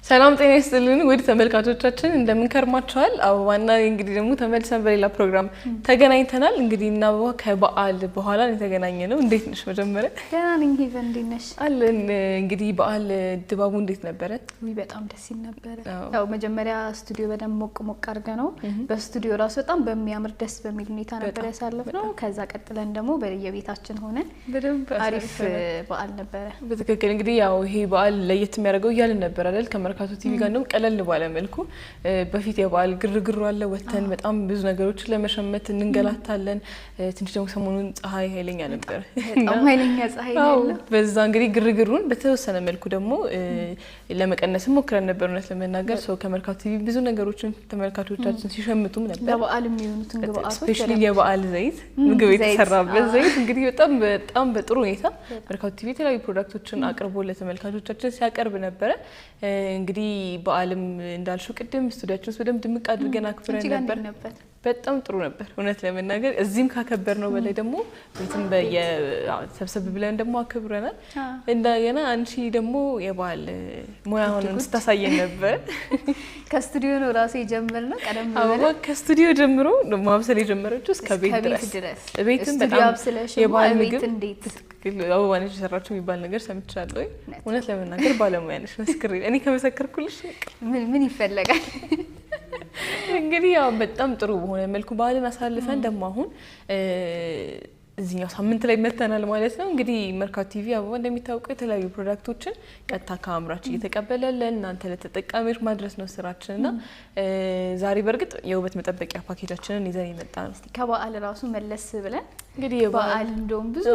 ሰላም ጤና ይስጥልን ውድ ተመልካቾቻችን እንደምን ከርማችኋል? አበባና እንግዲህ ደግሞ ተመልሰን በሌላ ፕሮግራም ተገናኝተናል። እንግዲህ እና አበባ ከበዓል በኋላ የተገናኘነው እንዴት ነሽ? መጀመሪያ ደህና ነኝ። ሄቨን እንዴት ነሽ? አለን። እንግዲህ በዓል ድባቡ እንዴት ነበረ? በጣም ደስ ይል ነበር። ያው መጀመሪያ ስቱዲዮ በደንብ ሞቅ አድርገነው በስቱዲዮ ራሱ በጣም በሚያምር ደስ በሚል ሁኔታ ነበር ያሳለፍነው። ከዛ ቀጥለን ደግሞ በየቤታችን ሆነን በደንብ አሪፍ በዓል ነበረ። በትክክል እንግዲህ ያው ይሄ በዓል ለየት የሚያደርገው እያልን ነበር አይደል? ከመርካቶ ቲቪ ጋር ነው ቀለል ባለ መልኩ በፊት የበዓል ግርግሩ አለ ወተን በጣም ብዙ ነገሮች ለመሸመት እንገላታለን። ትንሽ ደግሞ ሰሞኑን ፀሐይ ኃይለኛ ነበር። በጣም ኃይለኛ ፀሐይ ነው። በዛ እንግዲህ ግርግሩን በተወሰነ መልኩ ደግሞ ለመቀነስ ሞክረን ነበር። እውነት ለመናገር ሰው ከመርካቶ ቲቪ ብዙ ነገሮችን ተመልካቾቻችን ሲሸምቱም ነበር። ለበዓል የሚሆኑትን ግብአቶች ስፔሻሊ የበዓል ዘይት ምግብ የተሰራበት ዘይት እንግዲህ በጣም በጥሩ ሁኔታ መርካቶ ቲቪ የተለያዩ ፕሮዳክቶችን አቅርቦ ለተመልካቾቻችን ሲያቀርብ ነበረ። እንግዲህ በዓልም እንዳልሽው ቅድም ስቱዲያችን ውስጥ በደንብ ድምቅ አድርገን አክብረን ነበር። በጣም ጥሩ ነበር እውነት ለመናገር። እዚህም ካከበር ነው በላይ ደግሞ ቤትም በየሰብሰብ ብለን ደግሞ አክብረናል። እንደገና አንቺ ደግሞ የበዓል ሙያ ሆነን ስታሳየን ነበር። ከስቱዲዮ ነው ራሴ የጀመርነው። ቀደም ብለን ከስቱዲዮ ጀምሮ ማብሰል የጀመረችው እስከ ቤት ድረስ ቤትም በጣም የበዓል ምግብ እንዴት አበባ ነሽ የሰራችው የሚባል ነገር ሰምቻለሁ። እውነት ለመናገር ባለሙያ ነሽ መስክሬ። እኔ ከመሰከርኩልሽ ምን ይፈልጋል? እንግዲህ ያው በጣም ጥሩ በሆነ መልኩ በዓልን አሳልፈን ደግሞ አሁን እዚህኛው ሳምንት ላይ መተናል ማለት ነው። እንግዲህ መርካቶ ቲቪ አበባ እንደሚታወቀው የተለያዩ ፕሮዳክቶችን ቀጥታ ከአምራች እየተቀበለልን እናንተ ለተጠቃሚዎች ማድረስ ነው ስራችንና ዛሬ በርግጥ የውበት መጠበቂያ ፓኬጃችንን ይዘን የመጣን ነው። ከበዓል ራሱ መለስ ብለን እንግዲህ በዓል እንደውም ብዙ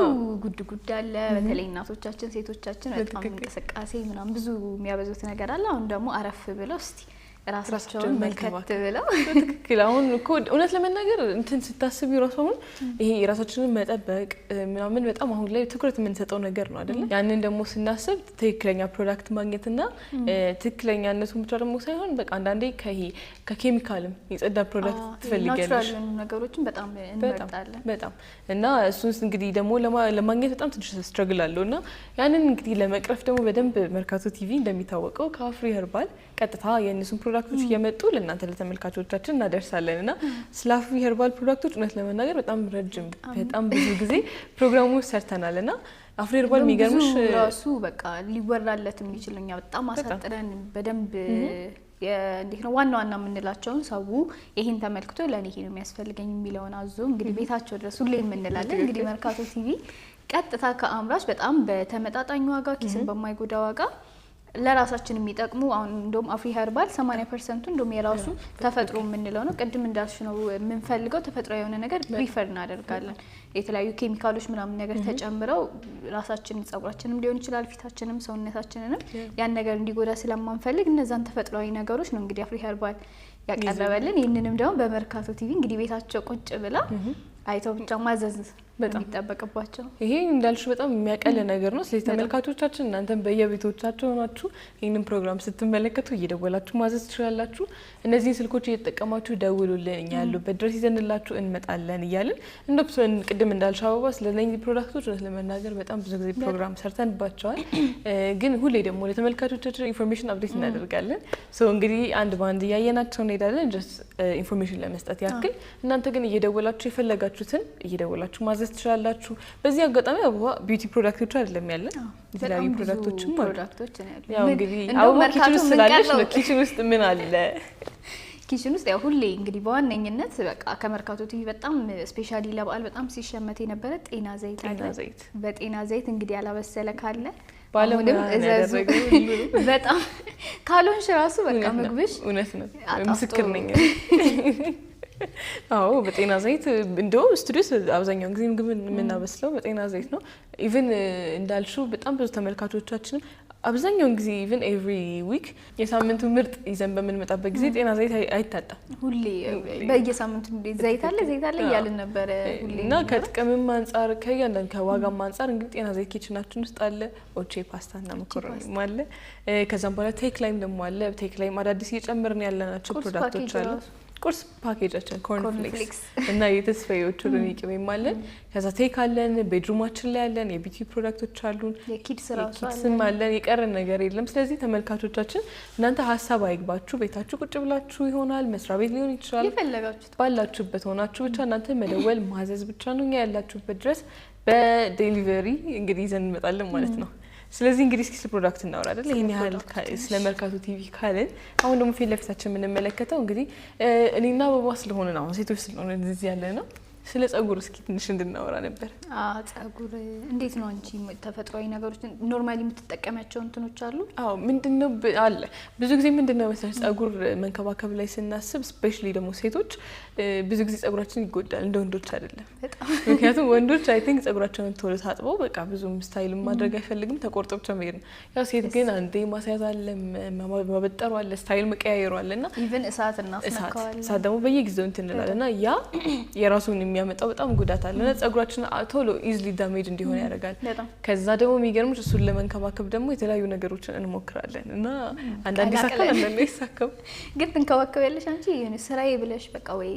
ጉድ አለ። በተለይ እናቶቻችን ሴቶቻችን በጣም እንቅስቃሴ ምናምን ብዙ የሚያበዙት ነገር አለ። አሁን ደግሞ አረፍ ብለው እስቲ ራሳቸውን መልከት ብለው ትክክል። አሁን እኮ እውነት ለመናገር እንትን ስታስቢ ራሱን ይሄ ራሳችንን መጠበቅ ምናምን በጣም አሁን ላይ ትኩረት የምንሰጠው ነገር ነው አይደል? ያንን ደግሞ ስናስብ ትክክለኛ ፕሮዳክት ማግኘትና ትክክለኛነቱን ብቻ ደግሞ ሳይሆን በቃ አንዳንዴ ከኬሚካልም የጸዳ ፕሮዳክት ትፈልጊያለሽ። ናቹራል ነገሮችን በጣም እንመርጣለን በጣም እና እሱን እንግዲህ ደግሞ ለማግኘት በጣም ትንሽ ስትራግል አለውና ያንን እንግዲህ ለመቅረፍ ደግሞ በደንብ መርካቶ ቲቪ እንደሚታወቀው ከአፍሪ ኸርባል ቀጥታ የእነሱን ፕሮዳክቶች እየመጡ ለእናንተ ለተመልካቾቻችን እናደርሳለንና ስለ አፍሪ ኸርባል ፕሮዳክቶች እውነት ለመናገር በጣም ረጅም በጣም ብዙ ጊዜ ፕሮግራሞች ሰርተናልና አፍሪ ኸርባል የሚገርምሽ ራሱ በቃ ሊወራለት የሚችልኛ በጣም አሳጥረን በደንብ እንዴት ነው ዋና የምንላቸውን ሰው ይሄን ተመልክቶ ለኔ ይሄ ነው የሚያስፈልገኝ የሚለውን አዞ እንግዲህ ቤታቸው ድረስ ሁሌ የምንላለን። እንግዲህ መርካቶ ቲቪ ቀጥታ ከአምራች በጣም በተመጣጣኝ ዋጋ ኪስን በማይጎዳ ዋጋ ለራሳችን የሚጠቅሙ አሁን እንደውም አፍሪ ኸርባል 80% እንደውም የራሱ ተፈጥሮ የምንለው ነው። ቅድም እንዳልሽ ነው የምንፈልገው ተፈጥሮ የሆነ ነገር ፕሪፈር እናደርጋለን። የተለያዩ ኬሚካሎች ምናምን ነገር ተጨምረው ራሳችንን ጸጉራችንም ሊሆን ይችላል ፊታችንም ሰውነታችንንም ያን ነገር እንዲጎዳ ስለማንፈልግ እነዛን ተፈጥሯዊ ነገሮች ነው እንግዲህ አፍሪ ኸርባል ያቀረበልን። ይህንንም ደግሞ በመርካቶ ቲቪ እንግዲህ ቤታቸው ቁጭ ብላ አይተው ብቻ ማዘዝ በጣም ይጣበቅባቸው። ይሄ እንዳልሽ በጣም የሚያቀል ነገር ነው። ስለዚህ ተመልካቾቻችን እናንተም በየቤቶቻችሁ ሆናችሁ ይሄንን ፕሮግራም ስትመለከቱ እየደወላችሁ ማዘዝ ትችላላችሁ። እነዚህን ስልኮች እየተጠቀማችሁ ደውሉልን፣ እኛ ያሉበት ድረስ ይዘንላችሁ እንመጣለን እያልን እንደውም ቅድም እንዳልሽ አበባ ስለነዚህ ፕሮዳክቶች ለመናገር በጣም ብዙ ጊዜ ፕሮግራም ሰርተንባቸዋል። ግን ሁሌ ደግሞ ለተመልካቾቻችን ኢንፎርሜሽን አፕዴት እናደርጋለን። ሶ እንግዲህ አንድ ባንድ እያየናቸው እንሄዳለን ጀስት ኢንፎርሜሽን ለመስጠት ያክል። እናንተ ግን እየደወላችሁ የፈለጋችሁትን እየደወላችሁ ማዘዝ ትችላላችሁ። በዚህ አጋጣሚ አበባ ቢዩቲ ፕሮዳክቶች አይደለም ያለን የተለያዩ ፕሮዳክቶችም አሉ። ያው እንግዲህ አበባ ኪችን ውስጥ ስላለሽ ነው። ኪችን ውስጥ ምን አለ? ኪችን ውስጥ ያው ሁሌ እንግዲህ በዋነኝነት በቃ ከመርካቶ ቲቪ በጣም ስፔሻሊ ለበዓል በጣም ሲሸመት የነበረ ጤና ዘይት አለ። በጤና ዘይት እንግዲህ ያላበሰለ ካለ ባለሙያ እዘዙ። በጣም ካልሆንሽ ራሱ በቃ ምግብሽ እውነት ነው ምስክር ነኝ። አዎ በጤና ዘይት እንደው ስቱዲዮስ አብዛኛውን ጊዜ ምግብ የምናበስለው በጤና ዘይት ነው። ኢቭን እንዳልሽው በጣም ብዙ ተመልካቾቻችን አብዛኛውን ጊዜ ኢቭን ኤቭሪ ዊክ የሳምንቱ ምርጥ ይዘን በምንመጣበት ጊዜ ጤና ዘይት አይታጣም። ሁሌ በየሳምንቱ ዘይት አለ እያልን ነበር ሁሌ እና ከጥቅምም አንፃር ከያንዳንዱ ከዋጋም አንፃር እንግዲህ ጤና ዘይት ኪችናችን ውስጥ አለ። ኦቼ ፓስታና መኮረኒ አለ። ከዛም በኋላ ቴክ ላይም ደግሞ አለ። ቴክ ላይም አዳዲስ እየጨመርን ያለናቸው ፕሮዳክቶች አሉ። ቁርስ ፓኬጃችን ኮርንፍሌክስ እና የተስፋዬዎቹ ሎሚ ቅቤም አለን። ከዛ ቴክ አለን፣ ቤድሩማችን ላይ አለን፣ የቢቲ ፕሮዳክቶች አሉን፣ የኪድስም አለን። የቀረን ነገር የለም። ስለዚህ ተመልካቾቻችን እናንተ ሀሳብ አይግባችሁ፣ ቤታችሁ ቁጭ ብላችሁ ይሆናል፣ መስሪያ ቤት ሊሆን ይችላል፣ ባላችሁበት ሆናችሁ ብቻ እናንተ መደወል ማዘዝ ብቻ ነው። እኛ ያላችሁበት ድረስ በዴሊቨሪ እንግዲህ ይዘን እንመጣለን ማለት ነው። ስለዚህ እንግዲህ እስኪ ስለ ፕሮዳክት እናወራ አይደል? ይሄን ያህል ስለ መርካቶ ቲቪ ካልን አሁን ደግሞ ፊት ለፊታችን የምንመለከተው እንግዲህ እኔና አበባ ስለሆነ ነው፣ አሁን ሴቶች ስለሆነ እዚህ ያለ ነው። ስለ ጸጉር እስኪ ትንሽ እንድናወራ ነበር። ጸጉር እንዴት ነው አንቺ ተፈጥሯዊ ነገሮች ኖርማሊ የምትጠቀሚያቸው እንትኖች አሉ? ምንድነው አለ ብዙ ጊዜ ምንድነው መሰለሽ ጸጉር መንከባከብ ላይ ስናስብ ስፔሻሊ ደግሞ ሴቶች ብዙ ጊዜ ጸጉራችን ይጎዳል፣ እንደ ወንዶች አይደለም። ምክንያቱም ወንዶች አይ ቲንክ ጸጉራቸውን ቶሎ ታጥበው በቃ ብዙም ስታይል ማድረግ አይፈልግም፣ ተቆርጦ ብቻ መሄድ ነው። ያው ሴት ግን አንዴ ማስያዝ አለ፣ ማበጠሩ አለ፣ ስታይል መቀያየሩ አለና ኢቭን እሳት እናስነካዋለን። እሳት ደግሞ በየጊዜው እንትን እንላለና ያ የራሱን የሚያመጣው በጣም ጉዳት አለና ጸጉራችን ቶሎ ኢዝሊ ዳሜጅ እንዲሆን ያደርጋል። ከዛ ደግሞ የሚገርምሽ እሱን ለመንከባከብ ደግሞ የተለያዩ ነገሮችን እንሞክራለን እና አንዳንዴ ይሳካል፣ አንዳንዴ አይሳካም። ግን ትንከባከቢያለሽ አንቺ የሆነ ስራዬ ብለሽ በቃ ወይ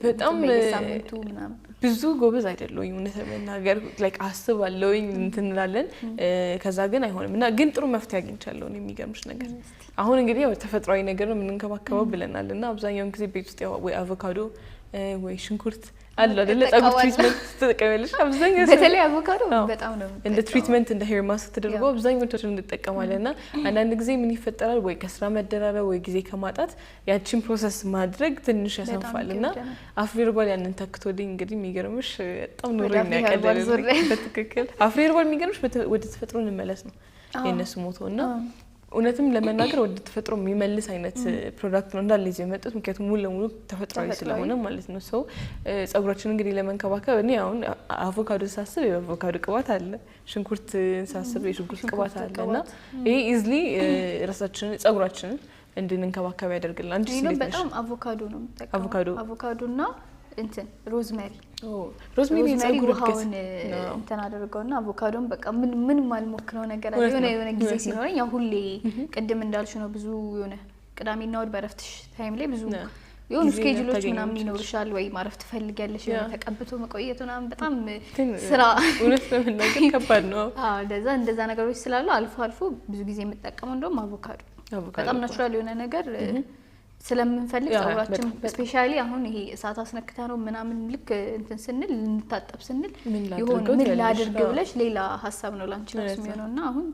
በጣም በሳምንቱ ምናምን ብዙ ጎበዝ አይደለሁኝ እውነት ለመናገር ላይክ አስባለሁኝ እንትን እንላለን። ከዛ ግን አይሆንም እና ግን ጥሩ መፍትሄ አግኝቻለሁ። የሚገርምሽ ነገር አሁን እንግዲህ ያው ተፈጥሯዊ ነገር ነው የምንከባከበው ብለናል እና አብዛኛውን ጊዜ ቤት ውስጥ ወይ አቮካዶ ወይ ሽንኩርት አለ አይደል? ጸጉር ትሪትመንት ተጠቀመልሽ አብዛኛው በተለይ አቮካዶ በጣም ነው እንደ ትሪትመንት እንደ ሄር ማስክ ተደርጎ አብዛኞቻችን እንጠቀማለንና አንዳንድ ጊዜ ምን ይፈጠራል ወይ ከስራ መደራረብ ወይ ጊዜ ከማጣት ያቺን ፕሮሰስ ማድረግ ትንሽ ያሰንፋልና አፍሪ ሄርባል ያንን ተክቶልኝ እንግዲህ የሚገርምሽ በጣም ኑሮ የሚያቀልልኝ በትክክል አፍሪ ሄርባል የሚገርምሽ ወደ ተፈጥሮ እንመለስ ነው የነሱ ሞቶና እውነትም ለመናገር ወደ ተፈጥሮ የሚመልስ አይነት ፕሮዳክት ነው እንዳለ ይዘው የመጡት። ምክንያቱም ሙሉ ለሙሉ ተፈጥሯዊ ስለሆነ ማለት ነው። ሰው ጸጉራችን እንግዲህ ለመንከባከብ እኔ አሁን አቮካዶ ሳስብ የአቮካዶ ቅባት አለ፣ ሽንኩርት ሳስብ የሽንኩርት ቅባት አለና ይሄ ኢዝሊ ራሳችን ጸጉራችንን እንድንከባከብ ያደርግልናል። አንቺ ስለዚህ በጣም አቮካዶ ነው የምጠቀመው። አቮካዶና እንትን ሮዝሜሪ የጸጉር እድገት እንትን አደርገውና አቮካዶን በቃ ምን ማልሞክረው ነገር አለ የሆነ ጊዜ ሲኖረኝ ያው ሁሌ ቅድም እንዳልሽው ነው ብዙ የሆነ ቅዳሜና እሑድ በረፍትሽ ታይም ላይ ብዙ የሆኑ ስኬጁሎች ምናምን ይኖርሻል ወይ ማረፍ ትፈልጊያለሽ ተቀብቶ መቆየት ምናምን በጣም ስራ እውነት ለመናገር ከባድ ነው። እንደዛ ነገሮች ስላሉ አልፎ አልፎ ብዙ ጊዜ የምጠቀመው እንደውም አቮካዶ በጣም ናቹራል የሆነ ነገር ስለምንፈልግ ጸጉራችን ስፔሻሊ አሁን ይሄ እሳት አስነክታ ነው ምናምን ልክ እንትን ስንል እንታጠብ ስንል ይሆን ምን ላድርግ ብለሽ ሌላ ሀሳብ ነው ላንቺ ነው የሚሆነውና አሁን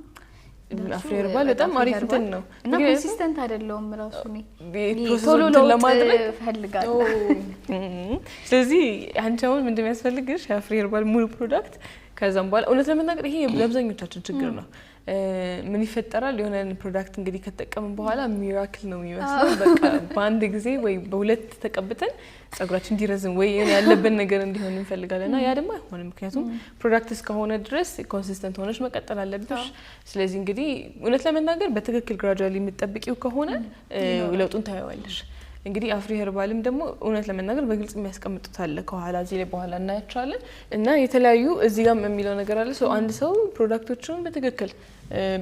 አፍሪ ሄርባል በጣም አሪፍ እንትን ነው እና ኮንሲስተንት አይደለም ራሱ ነው ቶሎ ለማድረግ ፈልጋለሁ። ስለዚህ አንቺ አሁን ምንድነው የሚያስፈልግሽ አፍሪ ሄርባል ሙሉ ፕሮዳክት ከዛም በኋላ እውነት ለመናገር ይሄ ለአብዛኞቻችን ችግር ነው። ምን ይፈጠራል የሆነ ፕሮዳክት እንግዲህ ከተጠቀምን በኋላ ሚራክል ነው የሚመስለው በቃ በአንድ ጊዜ ወይ በሁለት ተቀብተን ጸጉራችን እንዲረዝም ወይ ያለበት ነገር እንዲሆን እንፈልጋለንና ያ ደግሞ አይሆንም። ምክንያቱም ፕሮዳክት እስከሆነ ድረስ ኮንሲስተንት ሆነሽ መቀጠል አለብሽ። ስለዚህ እንግዲህ እውነት ለመናገር በትክክል ግራጁዋሊ የምትጠብቂው ከሆነ ለውጡን ታያዋለሽ። እንግዲህ አፍሪ ሄርባልም ደግሞ እውነት ለመናገር በግልጽ የሚያስቀምጡት አለ ከኋላ እዚህ ላይ በኋላ እናያቸዋለን እና የተለያዩ እዚህ ጋር የሚለው ነገር አለ። ሰው አንድ ሰው ፕሮዳክቶቹን በትክክል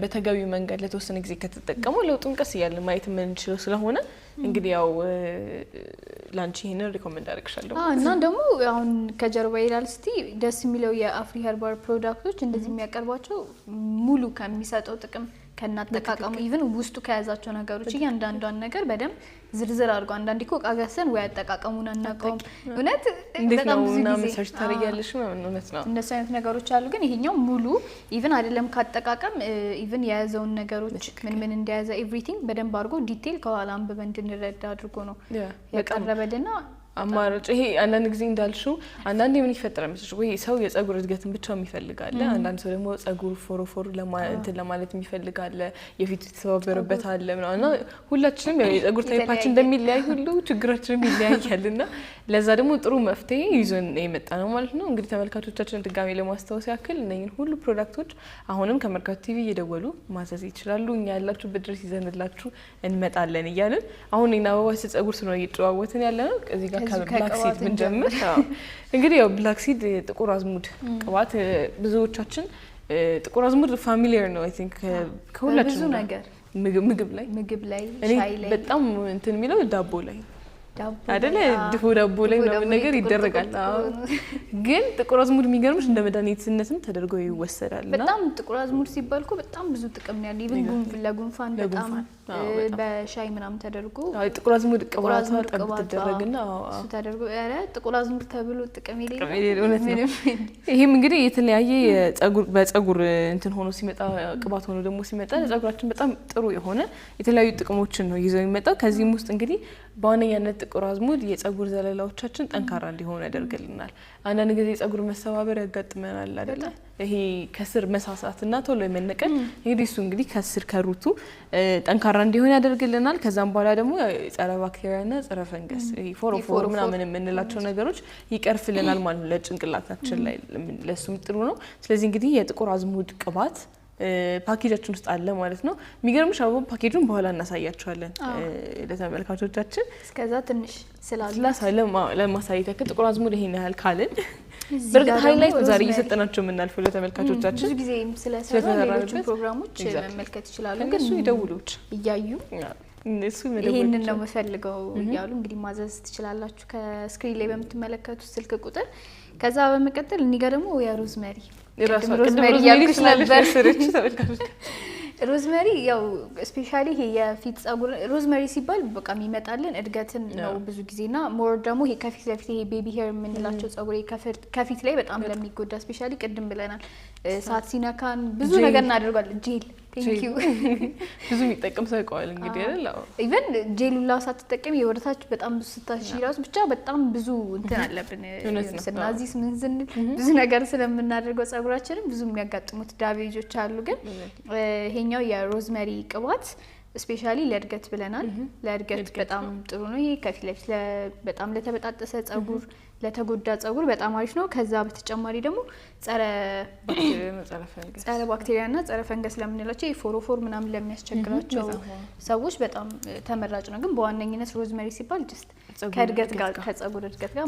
በተገቢው መንገድ ለተወሰነ ጊዜ ከተጠቀሙ ለውጡን ቀስ እያለ ማየት የምንችለው ስለሆነ እንግዲህ ያው ላንቺ ይሄንን ሪኮመንድ አደርግሻለሁ። እና ደግሞ አሁን ከጀርባ ይላል እስቲ ደስ የሚለው የአፍሪ ሄርባል ፕሮዳክቶች እንደዚህ የሚያቀርቧቸው ሙሉ ከሚሰጠው ጥቅም ከናጠቃቀሙ ኢቭን ውስጡ ከያዛቸው ነገሮች እያንዳንዷን ነገር በደንብ ዝርዝር አድርጎ አንዳንዴ እኮ ቃጋሰን ወይ አጠቃቀሙን አናውቀውም። እውነት በጣም ብዙ ጊዜ ሰርች ታደርጊያለሽ እውነት ነው እንደሱ አይነት ነገሮች አሉ። ግን ይሄኛው ሙሉ ኢቭን አይደለም ካጠቃቀም ኢቭን የያዘውን ነገሮች ምን እንደያዘ ኤቭሪቲንግ በደንብ አድርጎ ዲቴል ከኋላ አንብበን እንድንረዳ አድርጎ ነው ያቀረበልና አማራጭ ይሄ አንዳንድ ጊዜ እንዳልሽው አንዳንዴ ምን ይፈጠራል መሰለሽ ወይ ሰው የጸጉር እድገትን ብቻ የሚፈልጋል፣ አንዳንድ ሰው ደግሞ ጸጉር ፎሮፎር ለማለት የሚፈልጋል፣ የፊት ተሰባበረበት አለ ምናምን ሁላችንም ያው የጸጉር ታይፓችን እንደሚለያይ ሁሉ ችግራችንም ይለያያልና ለዛ ደግሞ ጥሩ መፍትሄ ይዞን የመጣ ነው ማለት ነው። እንግዲህ ተመልካቾቻችን ድጋሜ ለማስታወስ ያክል እነኝን ሁሉ ፕሮዳክቶች አሁንም ከመርካቶ ቲቪ እየደወሉ ማዘዝ ይችላሉ። እኛ ያላችሁበት ድረስ ይዘንላችሁ እንመጣለን እያልን አሁን እኔና አበባ ጸጉር ስለሆነ እየተጨዋወትን ያለ ነው። እዚህ ጋር ከብላክ ሲድ ምን ጀምር እንግዲህ ያው ብላክ ሲድ ጥቁር አዝሙድ ቅባት ብዙዎቻችን ጥቁር አዝሙድ ፋሚሊየር ነው አይ ቲንክ ከሁላችን ነገር ምግብ ላይ ሻይ ላይ በጣም እንትን የሚለው ዳቦ ላይ አይደለ ድፎ ዳቦ ላይ ምናምን ነገር ይደረጋል። ግን ጥቁር አዝሙድ የሚገርምሽ እንደ መድኃኒትነትም ተደርጎ ይወሰዳል። በጣም ጥቁር አዝሙድ ሲባል እኮ በጣም ብዙ ጥቅም ነው ያለው። ኢቭን ለጉንፋን በጣም በሻይ ምናምን ተደርጎ ጥቁር አዝሙድ ቅባቷ ጠብ ተደረገና እሱ ተደርጎ ኧረ ጥቁር አዝሙድ ተብሎ ጥቅም የሌለው ይሄም እንግዲህ የተለያየ በፀጉር እንትን ሆኖ ሲመጣ ቅባት ሆኖ ደግሞ ሲመጣ ለፀጉራችን በጣም ጥሩ የሆነ የተለያዩ ጥቅሞችን ነው ይዘው የሚመጣው። ከዚህም ውስጥ እንግዲህ በዋነኛነት ጥቁር አዝሙድ የፀጉር ዘለላዎቻችን ጠንካራ እንዲሆኑ ያደርግልናል። አንዳንድ ጊዜ የፀጉር መሰባበር ያጋጥመናል አይደለ? ይሄ ከስር መሳሳትና ቶሎ የመነቀል እንግዲህ እሱ እንግዲህ ከስር ከሩቱ ጠንካራ እንዲሆን ያደርግልናል። ከዛም በኋላ ደግሞ ጸረ ባክቴሪያና ጸረ ፈንገስ ይሄ ፎሮፎር ምናምን የምንላቸው ነገሮች ይቀርፍልናል ማለት ነው ለጭንቅላታችን ላይ ለሱም ጥሩ ነው። ስለዚህ እንግዲህ የጥቁር አዝሙድ ቅባት ፓኬጃችን ውስጥ አለ ማለት ነው። የሚገርምሽ አበባ ፓኬጁን በኋላ እናሳያቸዋለን ለተመልካቾቻችን። እስከዛ ትንሽ ለማሳየት ያክል ጥቁር አዝሙድ ይሄን ያህል ካልን በርግጥ ሃይላይት ዛሬ እየሰጠናቸው የምናልፈው ለተመልካቾቻችን ብዙ ጊዜ ስለሰራሌሎች ፕሮግራሞች መመልከት ይችላሉ። ግን እሱ ይደውሉት እያዩ እሱ መደወል ይሄንን ነው የምፈልገው እያሉ እንግዲህ ማዘዝ ትችላላችሁ ከስክሪን ላይ በምትመለከቱት ስልክ ቁጥር። ከዛ በመቀጠል እኔ ጋር ደግሞ የሮዝመሪ ሮዝመሪ ያልኩሽ ነበር። ሮዝመሪ ያው ስፔሻሊ ይሄ የፊት ጸጉር ሮዝመሪ ሲባል በቃ የሚመጣልን እድገትን ነው ብዙ ጊዜና ሞር ደግሞ ይሄ ከፊት ለፊት ይሄ ቤቢ ሄር የምንላቸው ጸጉር ከፊት ላይ በጣም ለሚጎዳ ስፔሻሊ ቅድም ብለናል ሳት ሲነካን ብዙ ነገር እናደርጋለን። ጄል ቴንክ ዩ ብዙ የሚጠቀም ሰው ያውቀዋል እንግዲህ አይደል? ኢቨን ጄሉላ ሳትጠቀም የወደታች በጣም ብዙ ስታሽ ራሱ ብቻ በጣም ብዙ እንትን አለብን ስናዚስ ምን ስንል ብዙ ነገር ስለምናደርገው ጸጉራችንን ብዙ የሚያጋጥሙት ዳሜጆች አሉ። ግን ይሄኛው የሮዝመሪ ቅባት ስፔሻሊ ለእድገት ብለናል። ለእድገት በጣም ጥሩ ነው። ይሄ ከፊት ለፊት በጣም ለተበጣጠሰ ጸጉር ለተጎዳ ጸጉር በጣም አሪፍ ነው። ከዛ በተጨማሪ ደግሞ ጸረ ባክቴሪያና ጸረ ፈንገስ ለምንላቸው የፎሮፎር ምናምን ለሚያስቸግራቸው ሰዎች በጣም ተመራጭ ነው። ግን በዋነኝነት ሮዝመሪ ሲባል ጀስት ከእድገት ጋር ከጸጉር እድገት ጋር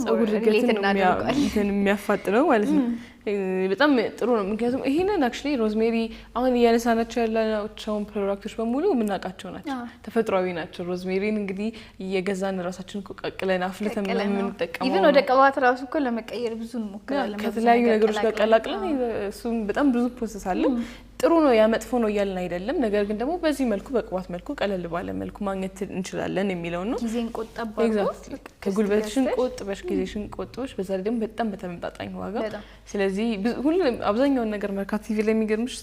ሪሌት እናደርጋለን የሚያፋጥነው ማለት ነው። በጣም ጥሩ ነው። ምክንያቱም ይሄንን አክቹሊ ሮዝሜሪ አሁን እያነሳናቸው ያላቸውን ፕሮዳክቶች በሙሉ የምናውቃቸው ናቸው፣ ተፈጥሯዊ ናቸው። ሮዝሜሪን እንግዲህ እየገዛን ራሳችን ቀቅለን አፍልተን የምንጠቀመው ኢቭን ወደ ቅባት ራሱ እኮ ለመቀየር ብዙ እንሞክራለን ከተለያዩ ነገሮች ጋር ቀላቅለን። እሱም በጣም ብዙ ፕሮሰስ አለው። ጥሩ ነው ያ መጥፎ ነው እያልን አይደለም። ነገር ግን ደግሞ በዚህ መልኩ በቅባት መልኩ ቀለል ባለ መልኩ ማግኘት እንችላለን የሚለው ነው። ጊዜን ቆጠባለሁ ከጉልበትሽን ቆጥበሽ ጊዜሽን ቆጥበሽ በዛ ላይ ደግሞ በጣም በተመጣጣኝ ዋጋ። ስለዚህ ሁሉም አብዛኛውን ነገር መርካቶ ቲቪ ላይ የሚገርምሽ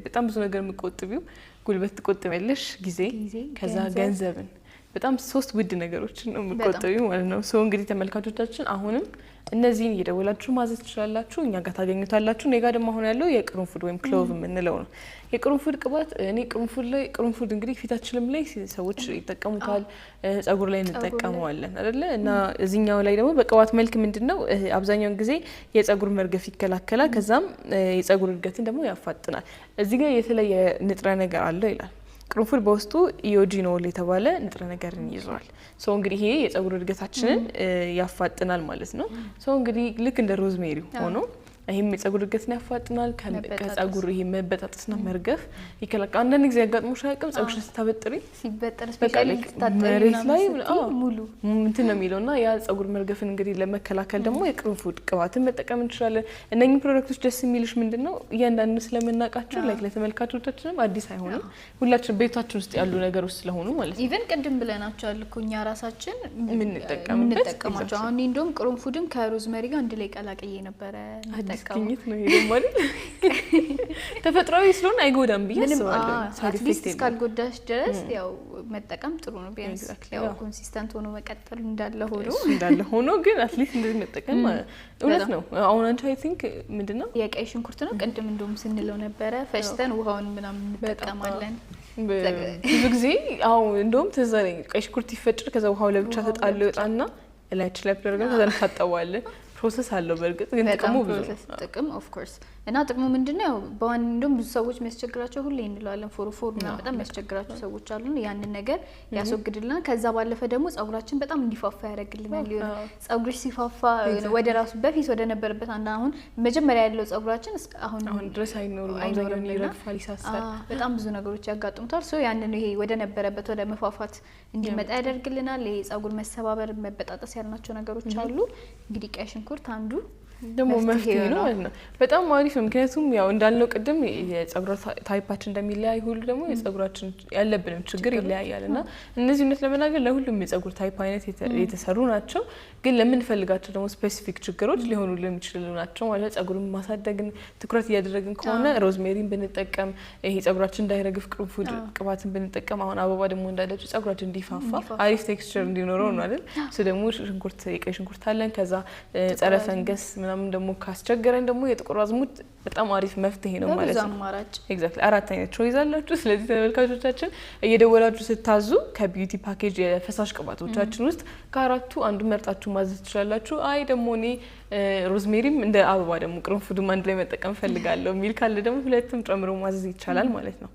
በጣም ብዙ ነገር የምትቆጥቢው ጉልበት ትቆጥቢያለሽ፣ ጊዜ ከዛ ገንዘብን በጣም ሶስት ውድ ነገሮችን ነው የምትቆጥቢው ማለት ነው። ሶ እንግዲህ ተመልካቾቻችን አሁንም እነዚህን እየደወላችሁ ማዘዝ ትችላላችሁ፣ እኛ ጋር ታገኙታላችሁ። እኔ ጋር ደግሞ አሁን ያለው የቅርንፉድ ወይም ክሎቭ የምንለው ነው። የቅርንፉድ ቅባት እኔ ቅርንፉድ እንግዲህ ፊታችንም ላይ ሰዎች ይጠቀሙታል፣ ጸጉር ላይ እንጠቀመዋለን አይደለ? እና እዚህኛው ላይ ደግሞ በቅባት መልክ ምንድነው አብዛኛውን ጊዜ የጸጉር መርገፍ ይከላከላል፣ ከዛም የጸጉር እድገትን ደግሞ ያፋጥናል። እዚህ ጋር የተለየ ንጥረ ነገር አለው ይላል። ቅርንፉድ በውስጡ ኢዮጂኖል የተባለ ንጥረ ነገርን ይዟል። ሶ እንግዲህ ይሄ የጸጉር እድገታችንን ያፋጥናል ማለት ነው። ሶ እንግዲህ ልክ እንደ ሮዝሜሪ ሆኖ ይሄም የጸጉር እድገትን ያፋጥናል። ከጸጉር ይሄ መበጣጠስና መርገፍ ይከላከላል። አንዳንድ ጊዜ ያጋጥሞሽ አያውቅም? ጸጉርሽን ስታበጥሪ ሲበጠር ስፔሻሊ መሬት ላይ ሙሉ እንትን ነው የሚለውና ያ ጸጉር መርገፍን እንግዲህ ለመከላከል ደግሞ የቅርንፉድ ቅባትን መጠቀም እንችላለን። እነኚህ ፕሮዳክቶች ደስ የሚልሽ ምንድነው እያንዳንዱ ስለምናውቃቸው ላይክ ለተመልካቾቻችንም አዲስ አይሆንም። ሁላችን ቤታችን ውስጥ ያሉ ነገሮች ስለሆኑ ማለት ነው። ኢቭን ቅድም ብለናቸዋል እኮ እኛ ራሳችን የምንጠቀማቸው። አሁን እንደውም ቅርንፉድን ከሮዝመሪ ጋር አንድ ላይ ቀላቅዬ ነበረ ስኪኝት ነው ይሄ ማለት ተፈጥሯዊ ስለሆነ አይጎዳም ብዬ አስባለሁ። አትሊስት እስካልጎዳሽ ድረስ ያው መጠቀም ጥሩ ነው። ቢያንስ ያው ኮንሲስተንት ሆኖ መቀጠል እንዳለ ሆኖ ግን አትሊስት እንደዚህ መጠቀም እውነት ነው። አሁን አንቺ አይ ቲንክ ምንድነው የቀይ ሽንኩርት ነው ቅድም እንደውም ስንለው ነበረ ፈጭተን ውሃውን ምናምን እንጠቀማለን ብዙ ጊዜ። አሁን እንደውም ትዝ አለኝ ቀይ ሽንኩርት ይፈጭር ከዛ ውሃው ለብቻ ተጣለ ይወጣና እላችን ላይ ፕሮግራም ከዛ እንታጠባለን። ፕሮሰስ አለው በርግጥ ግን ጥቅሙ ብዙ ነው። ጥቅም ኦፍ ኮርስ እና ጥቅሙ ምንድነው? በዋናው ብዙ ሰዎች የሚያስቸግራቸው ሁሌ እንለዋለን ፎርፎር እና በጣም የሚያስቸግራቸው ሰዎች አሉ። ያንን ነገር ያስወግድልናል። ከዛ ባለፈ ደግሞ ጸጉራችን በጣም እንዲፋፋ ያደርግልናል። ጸጉርሽ ሲፋፋ ወደ ራሱ በፊት ወደ ነበረበት አሁን መጀመሪያ ያለው ጸጉራችን አሁን ድረስ አይኖርም ይረግፋል፣ ይሳሳል። በጣም ብዙ ነገሮች ያጋጥሙታል። ሶ ያንን ይሄ ወደ ነበረበት ወደ መፋፋት እንዲመጣ ያደርግልናል። ይሄ ጸጉር መሰባበር፣ መበጣጠስ ያልናቸው ነገሮች አሉ። እንግዲህ ቀይ ሽንኩርት አንዱ ደግሞ መፍትሄ ነው ማለት ነው። በጣም አሪፍ ነው። ምክንያቱም ያው እንዳልነው ቅድም የጸጉር ታይፓችን እንደሚለያይ ሁሉ ደግሞ የጸጉራችን ያለብንም ችግር ይለያያልና እነዚህ እውነት ለመናገር ለሁሉም የጸጉር ታይፕ አይነት የተሰሩ ናቸው። ግን ለምንፈልጋቸው ደግሞ ስፔሲፊክ ችግሮች ሊሆኑልን የሚችሉ ናቸው ማለት ጸጉርን ማሳደግን ትኩረት እያደረግን ከሆነ ሮዝሜሪን ብንጠቀም፣ ይሄ ጸጉራችን እንዳይረግፍ ቅርንፉድ ቅባትን ብንጠቀም፣ አሁን አበባ ደግሞ እንዳለችው ጸጉራችን እንዲፋፋ አሪፍ ቴክስቸር እንዲኖረው ነው አይደል? እሱ ደግሞ ሽንኩርት የቀይ ሽንኩርት አለን። ከዛ ጸረ ፈንገስ ምናምን ደግሞ ካስቸገረን ደግሞ የጥቁር አዝሙድ በጣም አሪፍ መፍትሄ ነው ማለት ነው። ኤግዛክትሊ 4 አይነት ቾይስ አላችሁ። ስለዚህ ተመልካቾቻችን እየደወላችሁ ስታዙ ከቢዩቲ ፓኬጅ የፈሳሽ ቅባቶቻችን ውስጥ ከአራቱ አንዱ መርጣችሁ ማዘዝ ትችላላችሁ። አይ ደግሞ እኔ ሮዝሜሪም እንደ አበባ ደግሞ ቅርንፉድም አንድ ላይ መጠቀም ፈልጋለሁ የሚል ካለ ደግሞ ሁለቱም ጨምሮ ማዘዝ ይቻላል ማለት ነው።